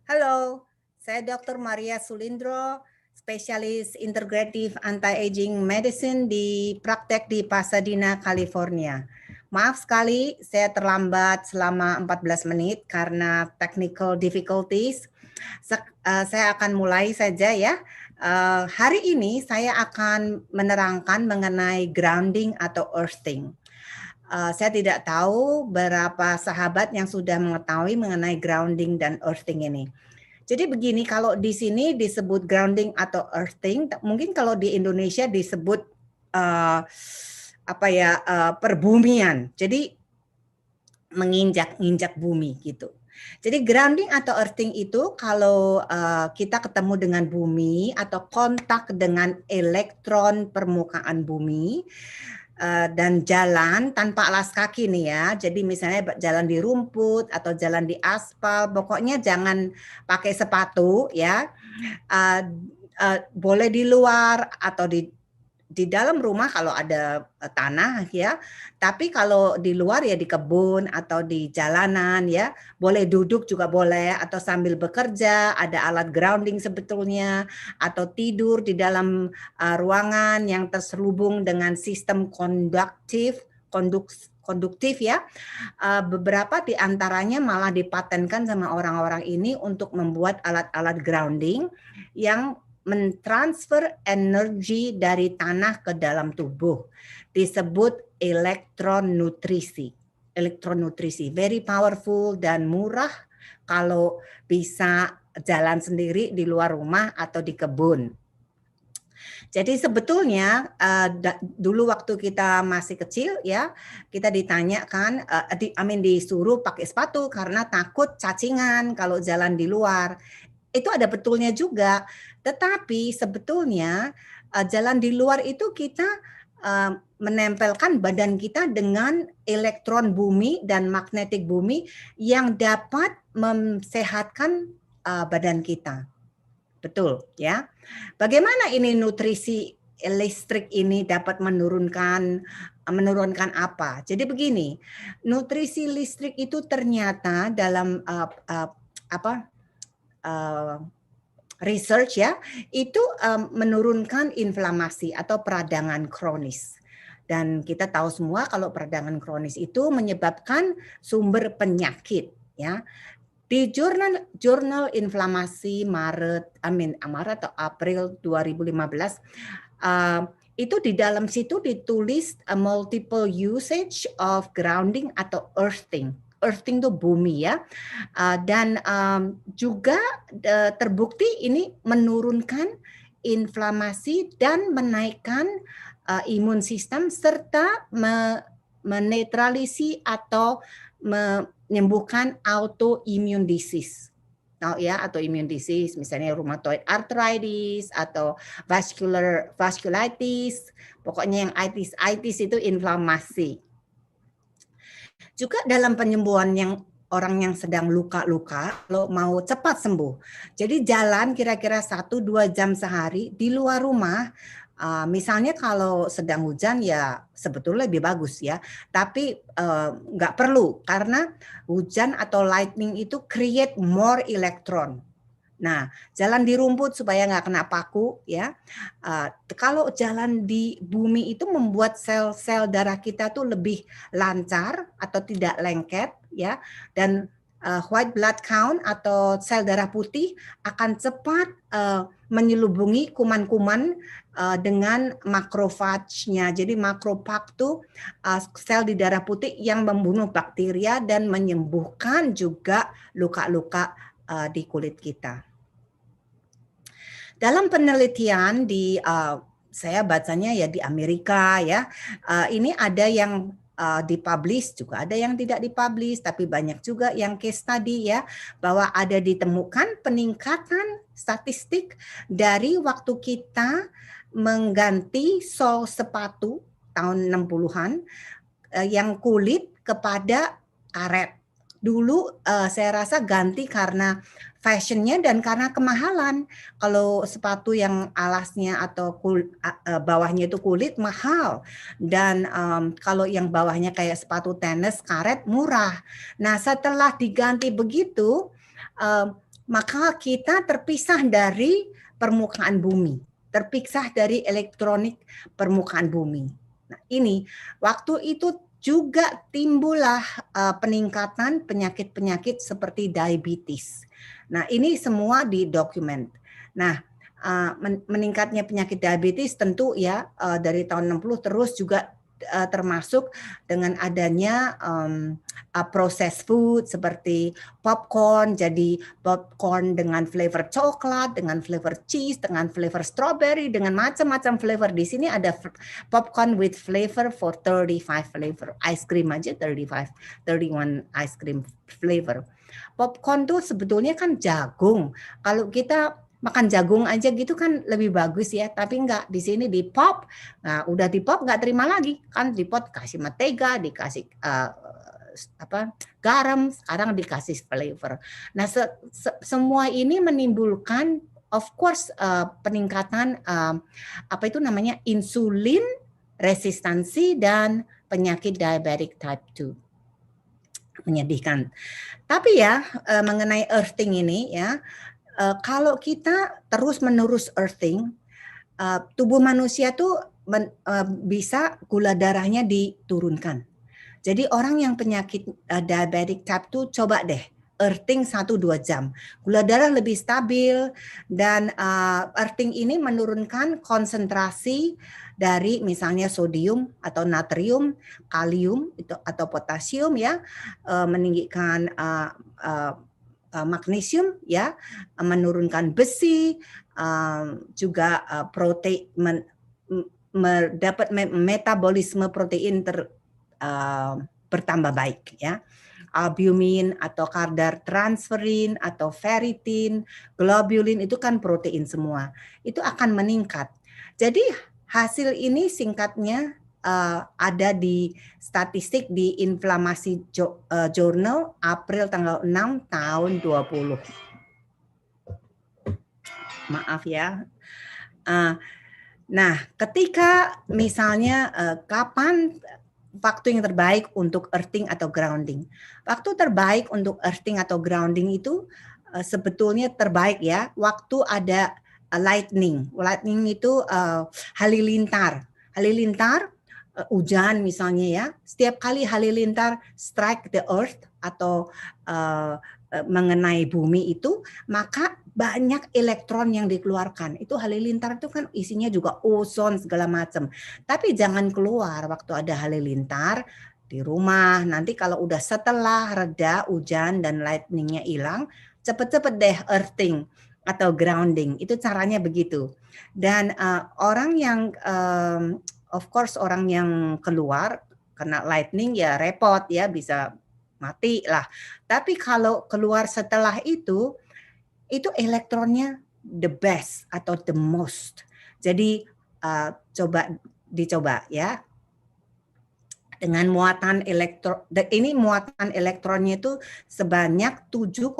Halo, saya Dr. Maria Sulindro, spesialis integratif anti-aging medicine di praktek di Pasadena, California. Maaf sekali, saya terlambat selama 14 menit karena technical difficulties. Saya akan mulai saja ya. Hari ini saya akan menerangkan mengenai grounding atau earthing. Saya tidak tahu berapa sahabat yang sudah mengetahui mengenai grounding dan earthing ini. Jadi begini, kalau di sini disebut grounding atau earthing, mungkin kalau di Indonesia disebut perbumian. Jadi menginjak-injak bumi gitu. Jadi grounding atau earthing itu kalau kita ketemu dengan bumi atau kontak dengan elektron permukaan bumi, dan jalan tanpa alas kaki nih ya. Jadi misalnya jalan di rumput atau jalan di aspal, pokoknya jangan pakai sepatu ya. Boleh di luar atau di dalam rumah kalau ada tanah ya. Tapi kalau di luar ya di kebun atau di jalanan ya. Boleh duduk juga boleh atau sambil bekerja, ada alat grounding sebetulnya, atau tidur di dalam ruangan yang terselubung dengan sistem konduktif ya. Beberapa di antaranya malah dipatenkan sama orang-orang ini untuk membuat alat-alat grounding yang mentransfer energi dari tanah ke dalam tubuh. Disebut elektronutrisi. Elektronutrisi, very powerful dan murah kalau bisa jalan sendiri di luar rumah atau di kebun. Jadi sebetulnya dulu waktu kita masih kecil ya, kita ditanyakan, disuruh pakai sepatu karena takut cacingan kalau jalan di luar. Itu ada betulnya juga, tetapi sebetulnya jalan di luar itu kita menempelkan badan kita dengan elektron bumi dan magnetik bumi yang dapat mensehatkan badan kita. Betul ya. Bagaimana ini nutrisi listrik ini dapat menurunkan apa? Jadi begini, nutrisi listrik itu ternyata dalam research ya, itu menurunkan inflamasi atau peradangan kronis. Dan kita tahu semua kalau peradangan kronis itu menyebabkan sumber penyakit ya. Di jurnal inflamasi Maret atau April 2015 itu di dalam situ ditulis multiple usage of grounding atau earthing. Earthing itu bumi ya, dan juga terbukti ini menurunkan inflamasi dan menaikkan imun sistem serta menetralisi atau menyembuhkan autoimmune disease. Ya, atau immune disease misalnya rheumatoid arthritis atau vasculitis, pokoknya yang itis itu inflamasi. Juga dalam penyembuhan yang orang yang sedang luka-luka, kalau mau cepat sembuh. Jadi jalan kira-kira 1-2 jam sehari di luar rumah. Misalnya kalau sedang hujan ya sebetulnya lebih bagus ya, tapi nggak perlu karena hujan atau lightning itu create more electron. Nah, jalan di rumput supaya nggak kena paku ya. Kalau jalan di bumi itu membuat sel-sel darah kita tuh lebih lancar atau tidak lengket ya, dan white blood count atau sel darah putih akan cepat menyelubungi kuman-kuman dengan makrofagnya. Jadi makrofag itu sel di darah putih yang membunuh bakteria dan menyembuhkan juga luka-luka di kulit kita. Dalam penelitian di saya bacanya ya di Amerika ya, ini ada yang dipublish juga, ada yang tidak dipublish, tapi banyak juga yang case study ya, bahwa ada ditemukan peningkatan statistik dari waktu kita mengganti sol sepatu tahun 60-an yang kulit kepada karet. Dulu saya rasa ganti karena fashionnya dan karena kemahalan. Kalau sepatu yang alasnya atau bawahnya itu kulit mahal, dan kalau yang bawahnya kayak sepatu tenis karet murah. Nah setelah diganti begitu, maka kita terpisah dari permukaan bumi, terpisah dari elektronik permukaan bumi. Nah, ini waktu itu juga timbullah peningkatan penyakit-penyakit seperti diabetes. Nah, ini semua di dokumen. Nah, meningkatnya penyakit diabetes tentu ya dari tahun 60 terus juga termasuk dengan adanya processed food seperti popcorn, jadi popcorn dengan flavor coklat, dengan flavor cheese, dengan flavor strawberry, dengan macam-macam flavor. Di sini ada popcorn with flavor for 35 flavor. Ice cream aja 31 ice cream flavor. Popcorn tuh sebetulnya kan jagung. Kalau kita makan jagung aja gitu kan lebih bagus ya, tapi enggak, di sini di pop. Nah, udah di pop enggak terima lagi kan, di pot kasih mentega, dikasih garam, sekarang dikasih flavor. Nah, semua ini menimbulkan of course peningkatan insulin resistansi dan penyakit diabetic type 2. Menyedihkan. Tapi ya mengenai earthing ini ya, kalau kita terus-menerus earthing, tubuh manusia tuh bisa gula darahnya diturunkan. Jadi orang yang penyakit diabetic type 2 coba deh earthing 1-2 jam. Gula darah lebih stabil dan earthing ini menurunkan konsentrasi dari misalnya sodium atau natrium, kalium atau potasium ya, meninggikan magnesium ya, menurunkan besi, juga protein dapat metabolisme protein bertambah baik ya. Albumin atau kadar transferin atau ferritin, globulin itu kan protein semua. Itu akan meningkat. Jadi hasil ini singkatnya ada di statistik di Inflamasi Journal April tanggal 6 tahun 20. Maaf ya. Nah, ketika misalnya kapan waktu yang terbaik untuk earthing atau grounding? Waktu terbaik untuk earthing atau grounding itu sebetulnya terbaik ya, waktu ada lightning. Lightning itu halilintar. Halilintar hujan misalnya ya, setiap kali halilintar strike the earth atau mengenai bumi itu, maka banyak elektron yang dikeluarkan. Itu halilintar itu kan isinya juga ozon segala macam. Tapi jangan keluar waktu ada halilintar di rumah. Nanti kalau udah setelah reda hujan dan lightningnya hilang, cepet-cepet deh earthing atau grounding. Itu caranya begitu. Dan orang yang of course orang yang keluar kena lightning ya repot ya, bisa mati lah. Tapi kalau keluar setelah itu elektronnya the best atau the most. Jadi dicoba ya. Dengan muatan muatan elektronnya itu sebanyak 7,83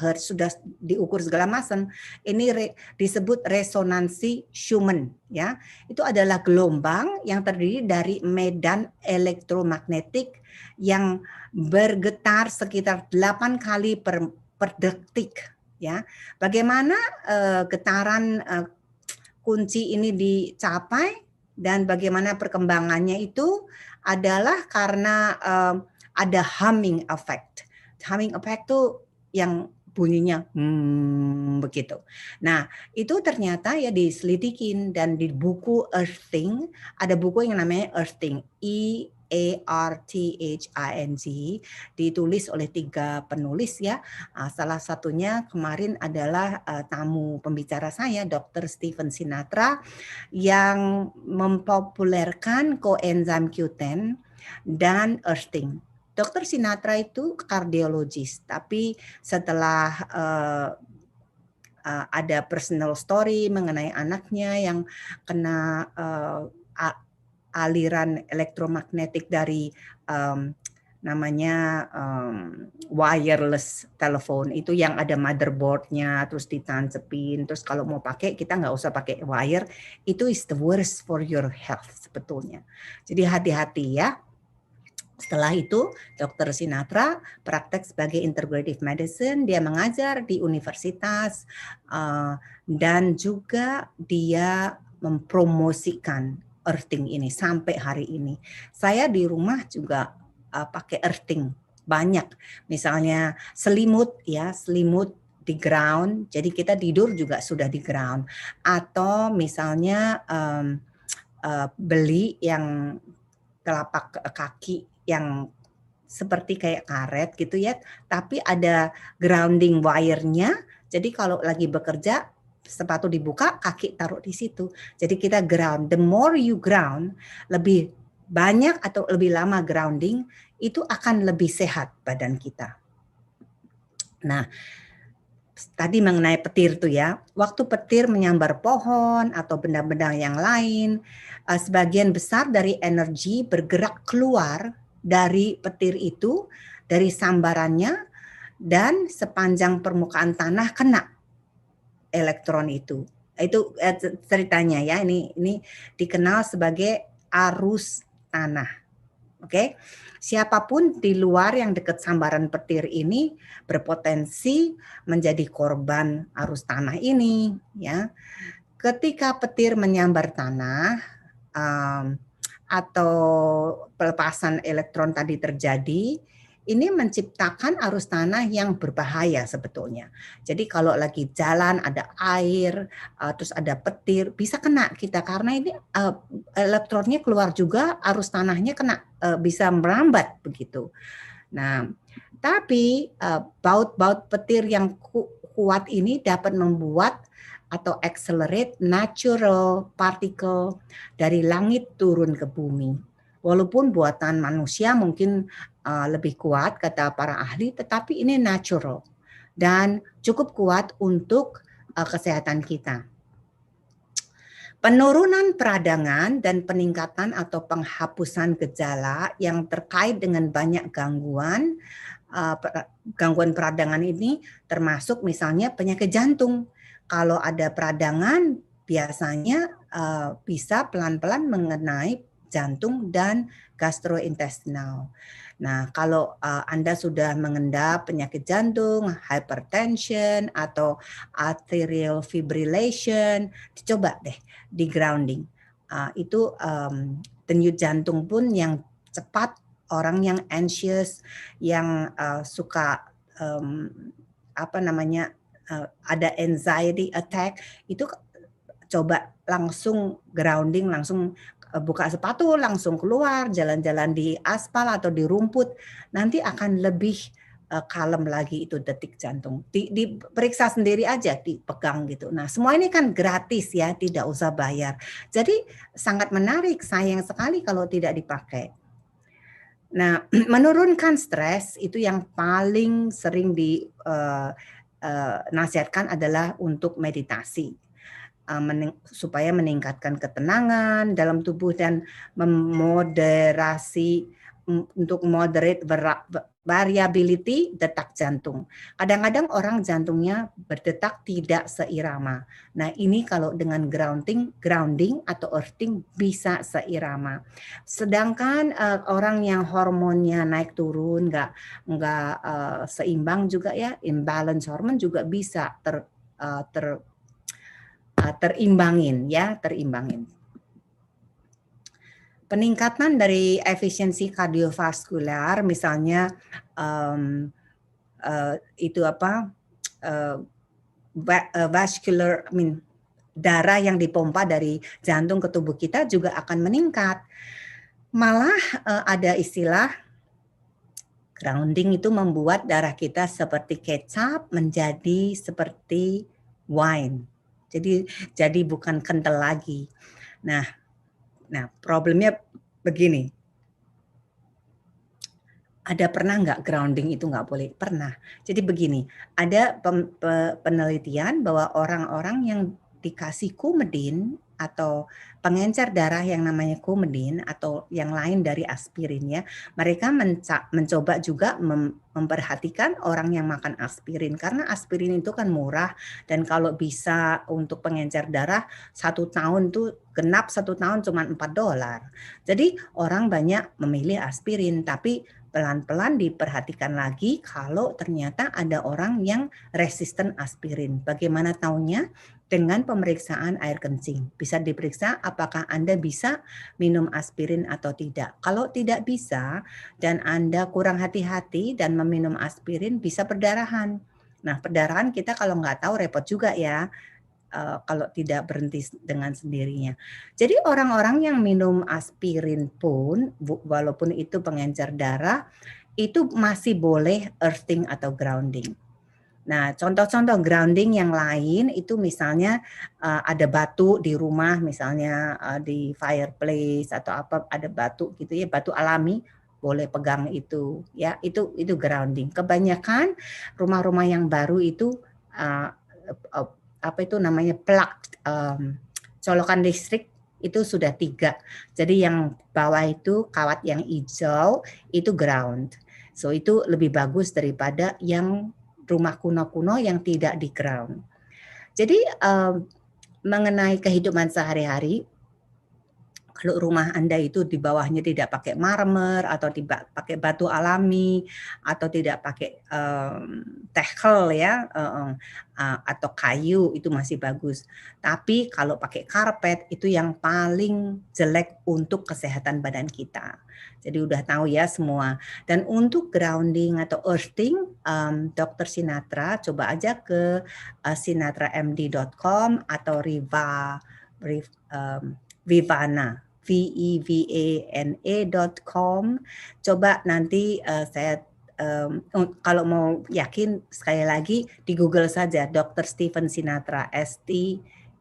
Hz, sudah diukur segala macam. Ini disebut resonansi Schumann ya. Itu adalah gelombang yang terdiri dari medan elektromagnetik yang bergetar sekitar 8 kali per detik ya. Bagaimana getaran kunci ini dicapai dan bagaimana perkembangannya itu adalah karena ada humming effect. Humming effect itu yang bunyinya begitu. Nah, itu ternyata ya diselidikin, dan di buku Earthing ada buku yang namanya Earthing, EARTHING, ditulis oleh 3 penulis ya. Salah satunya kemarin adalah tamu pembicara saya, Dr. Stephen Sinatra, yang mempopulerkan coenzim Q10 dan earthing. Dr. Sinatra itu kardiologis, tapi setelah ada personal story mengenai anaknya yang kena aliran elektromagnetik dari namanya wireless telepon, itu yang ada motherboardnya terus ditancepin, terus kalau mau pakai kita nggak usah pakai wire, itu is the worst for your health sebetulnya. Jadi hati-hati ya. Setelah itu, Dr. Sinatra praktek sebagai integrative medicine, dia mengajar di universitas dan juga dia mempromosikan earthing ini sampai hari ini. Saya di rumah juga pakai earthing banyak, misalnya selimut ya, selimut di ground, jadi kita tidur juga sudah di ground, atau misalnya beli yang telapak kaki yang seperti kayak karet gitu ya, tapi ada grounding wire-nya. Jadi kalau lagi bekerja, sepatu dibuka, kaki taruh di situ. Jadi kita ground. The more you ground, lebih banyak atau lebih lama grounding, itu akan lebih sehat badan kita. Nah, tadi mengenai petir tuh ya, waktu petir menyambar pohon atau benda-benda yang lain, sebagian besar dari energi bergerak keluar dari petir itu, dari sambarannya, dan sepanjang permukaan tanah kena elektron itu. Itu ceritanya ya, ini dikenal sebagai arus tanah. Oke, siapapun di luar yang dekat sambaran petir ini berpotensi menjadi korban arus tanah ini. Ya, ketika petir menyambar tanah atau pelepasan elektron tadi terjadi, ini menciptakan arus tanah yang berbahaya sebetulnya. Jadi kalau lagi jalan ada air, terus ada petir, bisa kena kita karena ini elektronnya keluar juga, arus tanahnya kena, bisa merambat begitu. Nah, tapi baut-baut petir yang kuat ini dapat membuat atau accelerate natural particle dari langit turun ke bumi. Walaupun buatan manusia mungkin lebih kuat kata para ahli, tetapi ini natural dan cukup kuat untuk kesehatan kita. Penurunan peradangan dan peningkatan atau penghapusan gejala yang terkait dengan banyak gangguan peradangan ini termasuk misalnya penyakit jantung. Kalau ada peradangan biasanya bisa pelan-pelan mengenai jantung dan gastrointestinal. Nah, kalau Anda sudah mengendap penyakit jantung, hypertension, atau arterial fibrillation, dicoba deh di grounding. Itu denyut jantung pun yang cepat, orang yang anxious, yang suka ada anxiety attack, itu coba langsung grounding, langsung buka sepatu, langsung keluar, jalan-jalan di aspal atau di rumput, nanti akan lebih kalem lagi itu detik jantung. Diperiksa sendiri aja, dipegang gitu. Nah, semua ini kan gratis ya, tidak usah bayar. Jadi sangat menarik, sayang sekali kalau tidak dipakai. Nah, menurunkan stres itu yang paling sering nasihatkan adalah untuk meditasi. Supaya meningkatkan ketenangan dalam tubuh dan memoderasi untuk moderate variability detak jantung. Kadang-kadang orang jantungnya berdetak tidak seirama. Nah, ini kalau dengan grounding atau earthing bisa seirama. Sedangkan orang yang hormonnya naik turun, nggak seimbang juga ya, imbalance hormon juga bisa terimbangin. Peningkatan dari efisiensi kardiovaskular, misalnya vascular, darah yang dipompa dari jantung ke tubuh kita juga akan meningkat. Malah ada istilah grounding itu membuat darah kita seperti kecap menjadi seperti wine. Jadi bukan kental lagi. Nah, problemnya begini. Ada pernah nggak grounding itu nggak boleh? Pernah. Jadi begini, ada penelitian bahwa orang-orang yang dikasih Coumadin atau pengencer darah yang namanya Coumadin atau yang lain dari aspirin ya, mereka mencoba juga memperhatikan orang yang makan aspirin karena aspirin itu kan murah dan kalau bisa untuk pengencer darah 1 tahun tuh genap 1 tahun cuma $4. Jadi orang banyak memilih aspirin tapi pelan-pelan diperhatikan lagi kalau ternyata ada orang yang resisten aspirin. Bagaimana taunya? Dengan pemeriksaan air kencing. Bisa diperiksa apakah Anda bisa minum aspirin atau tidak. Kalau tidak bisa dan Anda kurang hati-hati dan meminum aspirin bisa perdarahan. Nah, perdarahan kita kalau nggak tahu repot juga ya. Kalau tidak berhenti dengan sendirinya. Jadi orang-orang yang minum aspirin pun, walaupun itu pengencer darah, itu masih boleh earthing atau grounding. Nah, contoh-contoh grounding yang lain itu misalnya ada batu di rumah, misalnya di fireplace atau apa ada batu gitu ya, batu alami boleh pegang itu ya, itu grounding. Kebanyakan rumah-rumah yang baru itu apa itu namanya plug colokan listrik itu sudah 3. Jadi yang bawah itu kawat yang hijau itu ground. So itu lebih bagus daripada yang rumah kuno-kuno yang tidak di ground. Jadi mengenai kehidupan sehari-hari, kalau rumah Anda itu di bawahnya tidak pakai marmer atau tidak pakai batu alami atau tidak pakai tekel ya atau kayu itu masih bagus. Tapi kalau pakai karpet itu yang paling jelek untuk kesehatan badan kita. Jadi udah tahu ya semua. Dan untuk grounding atau earthing, Dr. Sinatra coba aja ke sinatramd.com atau Vivana vivana.com. Coba nanti saya kalau mau yakin sekali lagi di Google saja Dr. Stephen Sinatra, STEPHEN,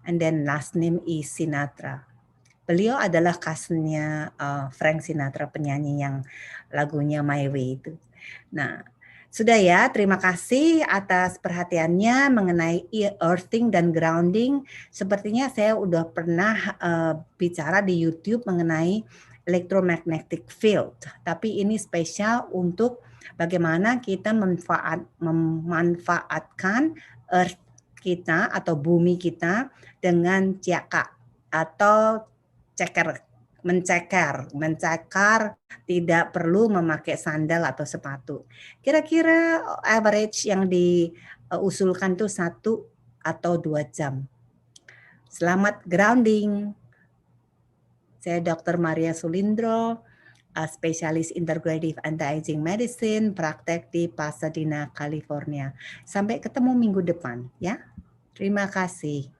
and then last name is Sinatra. Beliau adalah cousin-nya Frank Sinatra, penyanyi yang lagunya My Way itu. Nah, sudah ya, terima kasih atas perhatiannya mengenai earthing dan grounding. Sepertinya saya udah pernah bicara di YouTube mengenai electromagnetic field. Tapi ini spesial untuk bagaimana kita memanfaatkan earth kita atau bumi kita dengan cakak atau mencekar, tidak perlu memakai sandal atau sepatu. Kira-kira average yang diusulkan tuh 1 atau 2 jam. Selamat grounding. Saya Dr. Maria Sulindro, spesialis integrative anti-aging medicine, praktek di Pasadena, California. Sampai ketemu minggu depan ya. Terima kasih.